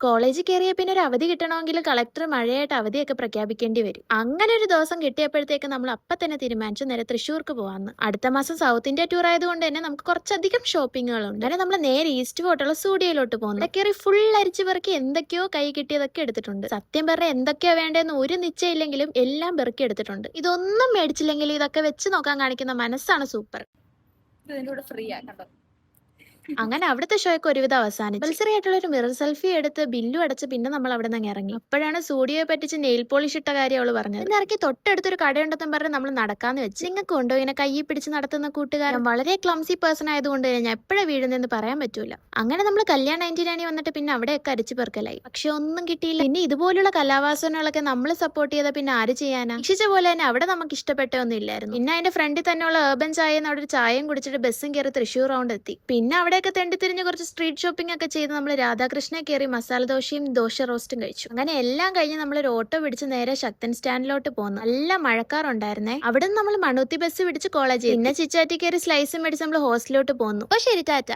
കോളേജിൽ കയറിയ പിന്നെ ഒരു അവധി കിട്ടണമെങ്കിൽ കളക്ടർ മഴയായിട്ട് അവധിയൊക്കെ പ്രഖ്യാപിക്കേണ്ടി വരും. അങ്ങനെ ഒരു ദിവസം കിട്ടിയപ്പോഴത്തേക്ക് നമ്മൾ അപ്പം തന്നെ തീരുമാനിച്ചു നേരെ തൃശ്ശൂർക്ക് പോകാമെന്ന്. അടുത്ത മാസം സൗത്ത് ഇന്ത്യ ടൂർ ആയതുകൊണ്ട് തന്നെ നമുക്ക് കുറച്ചധികം ഷോപ്പിങ്ങുകളുണ്ട്. അങ്ങനെ നമ്മൾ നേരെ ഈസ്റ്റ് ഫോർട്ടുള്ള സ്റ്റുഡിയോയിലോട്ട് പോകുന്നു. കയറി ഫുൾ അരിച്ചു പെറുക്കി എന്തൊക്കെയോ കൈ കിട്ടിയതൊക്കെ എടുത്തിട്ടുണ്ട്. സത്യം പറഞ്ഞാൽ എന്തൊക്കെയോ വേണ്ടതെന്ന് ഒരു നിശ്ചയമില്ലെങ്കിലും എല്ലാം പെറുക്കി എടുത്തിട്ടുണ്ട്. ഇതൊന്നും മേടിച്ചില്ലെങ്കിൽ ഇതൊക്കെ വെച്ച് നോക്കാൻ കാണിക്കുന്ന മനസ്സാണ് സൂപ്പർ. ഫ്രീ ആക്കണ്ടോ? അങ്ങനെ അവിടുത്തെ ഷോയ്ക്ക് ഒരുവിധം അവസാനിച്ചു. മത്സരമായിട്ടുള്ള ഒരു മിറർ സെൽഫി എടുത്ത് ബില്ലും അടച്ച് പിന്നെ നമ്മൾ അവിടെ നിന്ന് ഇറങ്ങി. അപ്പോഴാണ് സ്റ്റുഡിയോയെ പറ്റിച്ച് നെയിൽ പോളിഷ് ഇട്ട കാര്യം അവള് പറഞ്ഞത്. പിന്നെ ഇറക്കി തൊട്ടടുത്തൊരു കടയുണ്ടെന്നും പറഞ്ഞ് നമ്മൾ നടക്കാന്ന് വെച്ച്. നിങ്ങൾക്ക് ഉണ്ടോ ഇങ്ങനെ കൈ പിടിച്ച് നടത്തുന്ന കൂട്ടുകാരൻ? വളരെ ക്ലംസി പേഴ്സൺ ആയതുകൊണ്ട് തന്നെ ഞാൻ എപ്പോഴാണ് വീഴുന്നതെന്ന് പറയാൻ പറ്റൂല. അങ്ങനെ നമ്മൾ കല്യാൺ 99 വന്നിട്ട് പിന്നെ അവിടെയൊക്കെ അരിച്ചു പെറുക്കലായി. പക്ഷെ ഒന്നും കിട്ടിയില്ല. പിന്നെ ഇതുപോലുള്ള കലാവാസനകളൊക്കെ നമ്മൾ സപ്പോർട്ട് ചെയ്ത പിന്നെ ആര് ചെയ്യാനാ? ഇക്ഷിച്ച പോലെ തന്നെ അവിടെ നമുക്ക് ഇഷ്ടപ്പെട്ടൊന്നും ഇല്ലായിരുന്നു. പിന്നെ അതിന്റെ ഫ്രണ്ടിൽ തന്നെയുള്ള ഏർബൻ ചായ അവിടെ ഒരു ചായയും കുടിച്ചിട്ട് ബസ്സും കയറി തൃശ്ശൂർ റൗണ്ട് എത്തി. പിന്നെ അവിടെയൊക്കെ തെണ്ടിത്തിരിഞ്ഞ് കുറച്ച് സ്ട്രീറ്റ് ഷോപ്പിംഗ് ഒക്കെ ചെയ്ത് നമ്മൾ രാധാകൃഷ്ണ കയറി മസാല ദോശയും ദോശ റോസ്റ്റും കഴിച്ചു. അങ്ങനെ എല്ലാം കഴിഞ്ഞ് നമ്മൾ ഒരു ഓട്ടോ പിടിച്ച് നേരെ ശക്തൻ സ്റ്റാൻഡിലോട്ട് പോന്നു. നല്ല മഴക്കാറുണ്ടായിരുന്നേ. അവിടെ നിന്ന് നമ്മൾ മണൂത്തി ബസ് പിടിച്ച് കോളേജിൽ. പിന്നെ ചിച്ചാറ്റി കയറി സ്ലൈസും മേടിച്ച് നമ്മൾ ഹോസ്റ്റലിലോട്ട് പോന്നു. അപ്പൊ ശരി, ടാറ്റ.